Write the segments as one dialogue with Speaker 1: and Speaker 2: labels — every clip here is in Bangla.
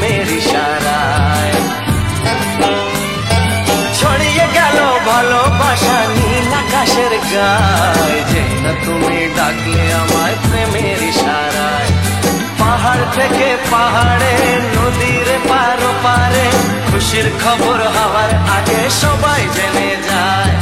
Speaker 1: প্রেমের ইশারায়। ছড়িয়ে গেল ভালোবাসা নীল আকাশের গায়ে, যেই না তুমি ডাকলে আমায় প্রেমের ইশারায়। পাহাড় থেকে পাহাড়ে, নদীর পার পারে, খুশির খবর হওয়ার আগে সবাই জেনে যায়।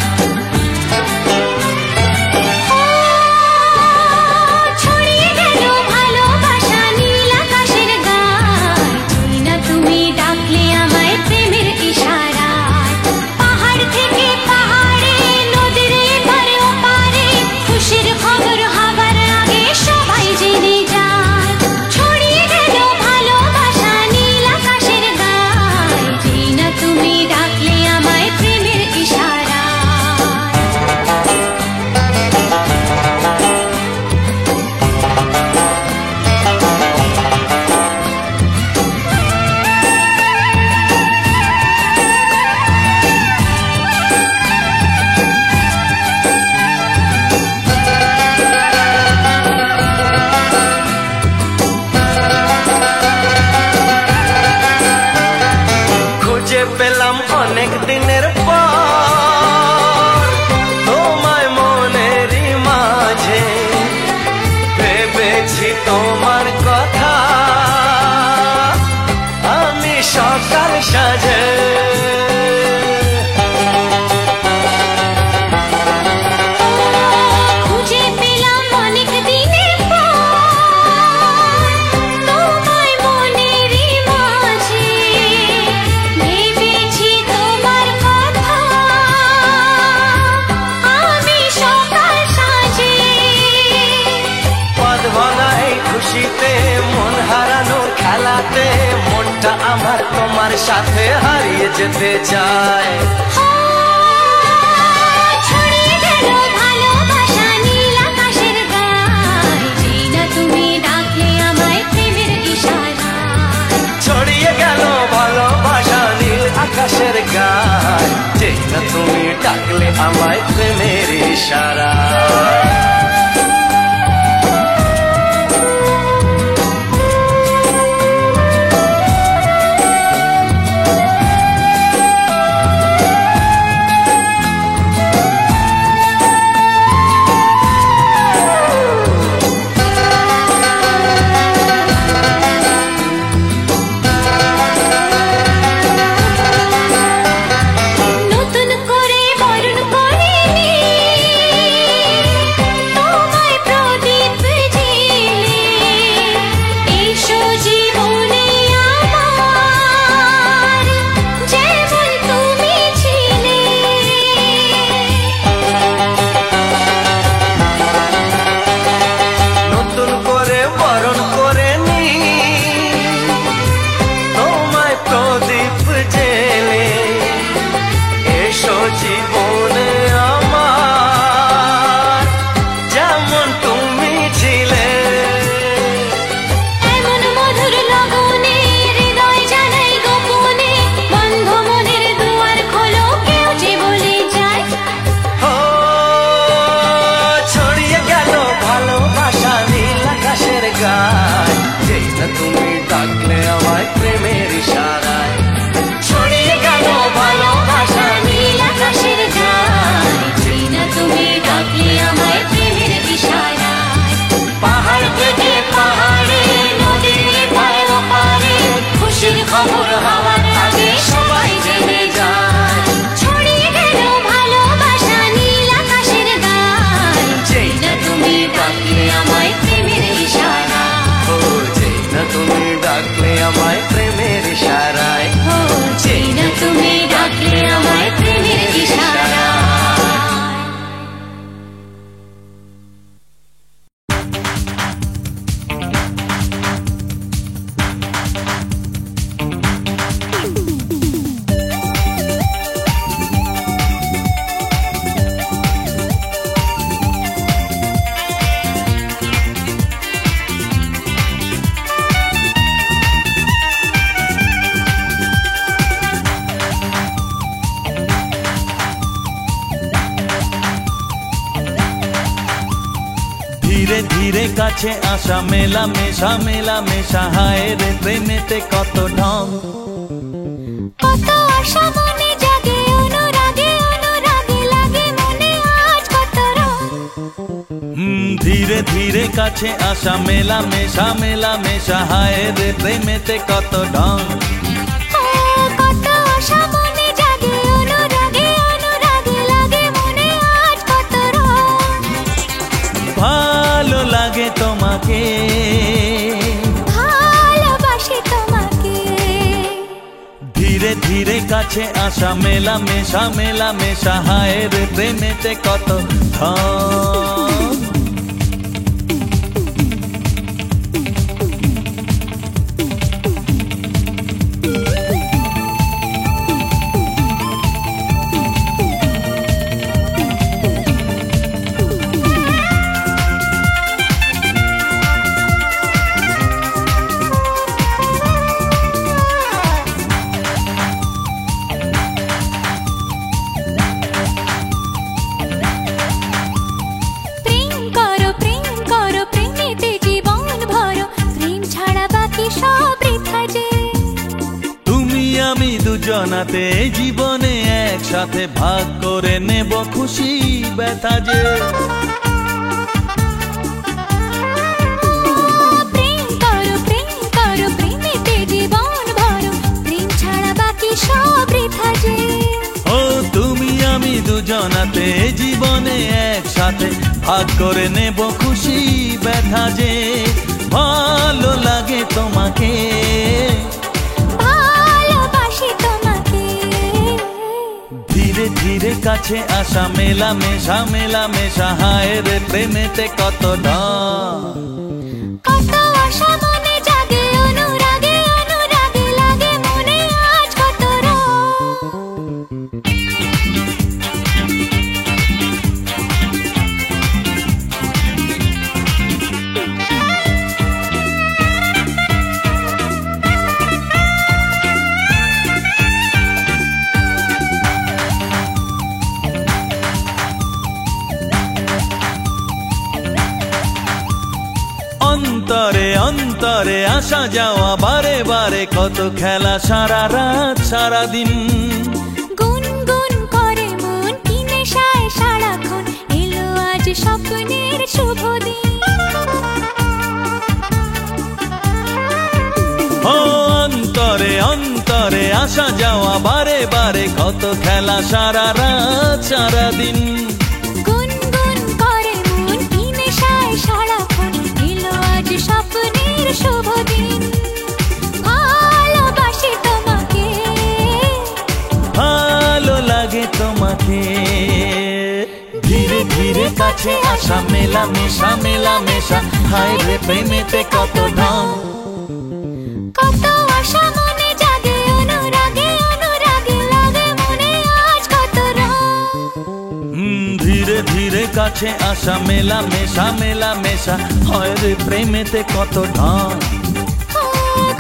Speaker 1: পেলাম অনেক দিনের পর তোমায় মনেরই মাঝে, ভেবেছি তোমার কথা আমি সকাল সাজে। খুশিতে মন হারানোর খেলাতে মনটা আমার তোমার সাথে হারিয়ে যেতে চায়।
Speaker 2: ছড়িয়ে গেল ভালোবাসা নীল আকাশের গায়ে, যেই না তুমি ডাকলে আমায় প্রেমের ইশারায়।
Speaker 1: ছড়িয়ে গেল ভালোবাসা নীল আকাশের গায়ে, যেই না তুমি ডাকলে আমায় প্রেমের ইশারায়।
Speaker 2: নতুন করে বরণ করে নি
Speaker 1: ধীরে ধীরে কাছে আসা মেলা মেশা হায় রে প্রেমেতে কত ঢং।
Speaker 2: কত আশা মনে জাগে অনুরাগে লাগে মনে আজ কত রং।
Speaker 1: ধীরে ধীরে কাছে আসা মেলা মেশা হায় রে প্রেমেতে কত ঢং।
Speaker 2: কত আশা মনে জাগে অনুরাগে লাগে মনে আজ কত রং।
Speaker 1: ভালো লাগে তোমাকে,
Speaker 2: ভালোবাসি তোমাকে।
Speaker 1: ধীরে ধীরে কাছে আসা মেলা মেশা হায় রে প্রেমেতে কত ঢং। আমি দুজনাতে জীবনে একসাথে ভাগ করে নেব খুশি ব্যথা যে।
Speaker 2: প্রেম করো প্রেমেতে জীবন ভরো, প্রেম ছাড়া বাকি সব বৃথা যে।
Speaker 1: ও তুমি আমি দুজনাতে জীবনে একসাথে ভাগ করে নেব খুশি ব্যথা যে। ভালো লাগে তোমাকে, ধীরে ধীরে কাছে আসা মেলা মেশা হায় রে প্রেমেতে কত ঢং।
Speaker 2: কত আশা মনে জাগে অনুরাগে লাগে মনে আজ কত রং।
Speaker 1: অন্তরে অন্তরে আসা যাওয়া বারে বারে কত খেলা সারা রাত সারা দিন।
Speaker 2: গুনগুন করে মন কি নেশায় সারাক্ষণ, এলো আজ স্বপ্নের শুভ দিন।
Speaker 1: ও অন্তরে অন্তরে আসা যাওয়া বারে বারে কত খেলা সারা রাত সারা দিন।
Speaker 2: গুনগুন করে মন কি নেশায় সারাক্ষণ, এলো আজ স্বপ্নের শুভ দিন। ভালোবাসি তোমাকে,
Speaker 1: ভালো লাগে তোমাকে, ধীরে ধীরে কাছে আসা মেলা মেশা হায় রে প্রেমেতে কত ঢং।
Speaker 2: কত আশা মনে জাগে অনুরাগে লাগে মনে আজ কত রং।
Speaker 1: ধীরে ধীরে কাছে আসা মেলা মেশা হয় রে প্রেমেতে কত ঢং।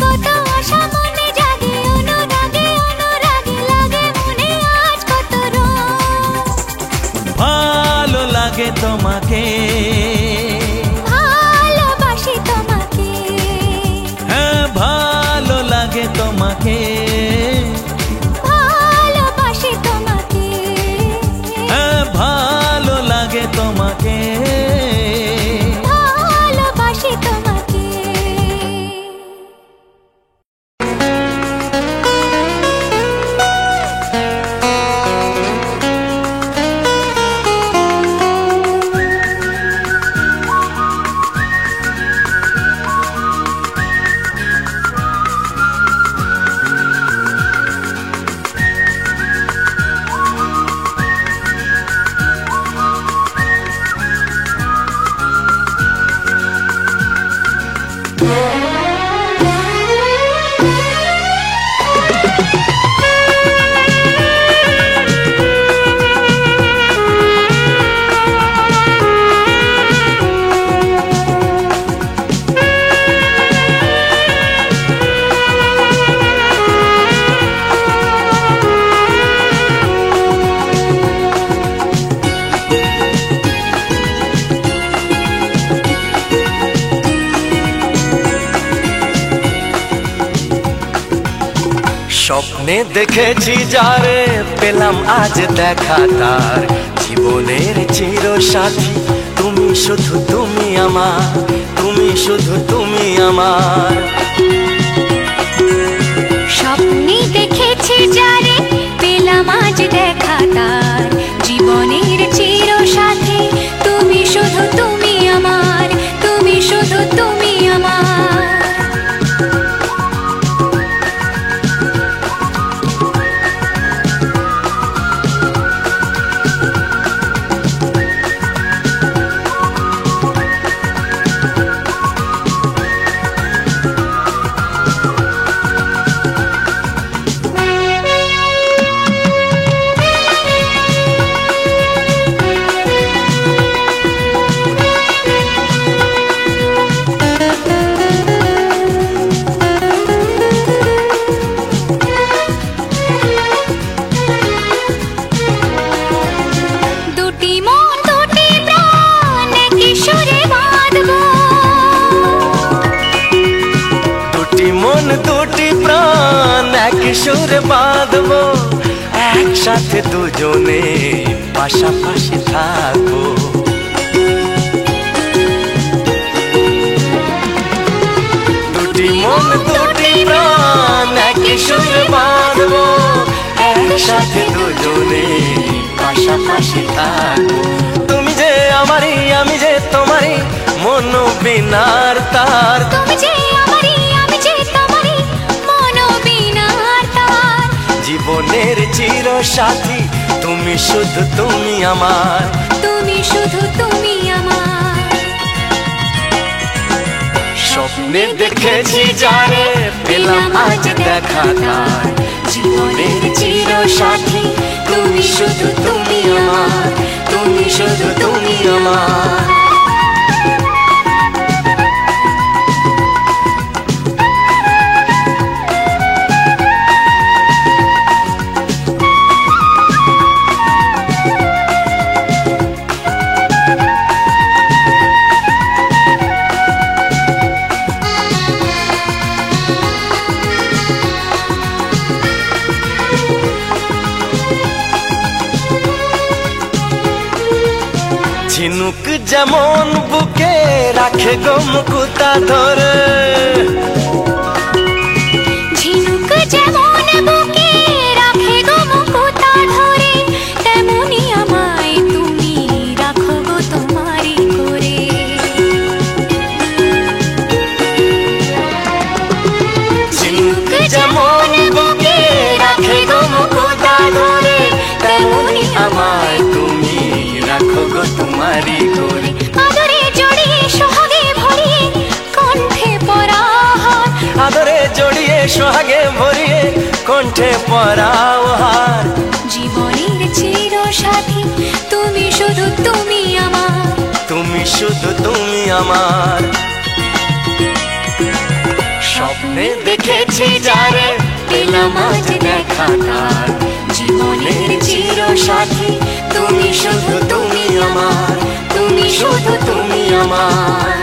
Speaker 2: কত আশা মনে জাগে অনুরাগে লাগে মনে আজ কত রং।
Speaker 1: ভালো লাগে তোমাকে,
Speaker 2: ভালোবাসি তোমাকে।
Speaker 1: হ্যাঁ ভালো লাগে তোমাকে,
Speaker 2: ভালোবাসি তোমাকে।
Speaker 1: হ্যাঁ ভালো লাগে তোমাকে,
Speaker 2: ভালোবাসি তোমাকে।
Speaker 1: স্বপ্নে দেখেছি যারে পেলাম আজ দেখা তার জীবনের চির সাথী তুমি শুধু তুমি আমার তুমি শুধু তুমি আমার
Speaker 2: স্বপ্নে দেখেছি যারে পেলাম আজ দেখা তার জীবনের চির সাথী তুমি শুধু তুমি আমার তুমি শুধু তুমি আমার
Speaker 1: দুটি প্রাণ এক সুরে বাঁধবো একসাথে দুজনে পাশাপাশি থাকবো দুটি মন দুটি প্রাণ এক সুরে বাঁধবো একসাথে দুজনে পাশাপাশি থাকবো তুমি যে আমারই আমি যে তোমারই মন বিনার তার
Speaker 2: তুমি যে আমারই আমি যে তোমারই মন বিনার তার
Speaker 1: জীবনের চির সাথী তুমি শুধু তুমি আমার
Speaker 2: তুমি শুধু তুমি আমার
Speaker 1: স্বপ্নে দেখেছি যারে পেলাম আজ দেখা তার জীবনের চির সাথী তুমি শুধু তুমি আমার তুমি শুধু তুমি আমার ঝিনুক যেমন বুকে রাখে গো মুকুতা ধরে
Speaker 2: ঝিনুক যেমন বুকে রাখে গো মুকুতা ধরে তেমনি আমায় তুমি রাখো গো তোমারই করে
Speaker 1: ঝিনুক যেমন বুকে রাখে গো মুকুতা ধরে তেমনি আমায় তুমি রাখো গো তোমারই করে
Speaker 2: আদরে জড়িয়ে সোহাগে ভরিয়ে কণ্ঠে পরাহার
Speaker 1: আদরে জড়িয়ে সোহাগে ভরিয়ে কণ্ঠে পরাও হার
Speaker 2: জীবনের চির সাথী তুমি শুধু তুমি আমার
Speaker 1: তুমি শুধু তুমি আমার স্বপ্নে দেখেছি যারে পেলাম আজ দেখা তার জীবনের চির সাথী তুমি শুধু তুমি আমার তুমি শুধু তুমি আমার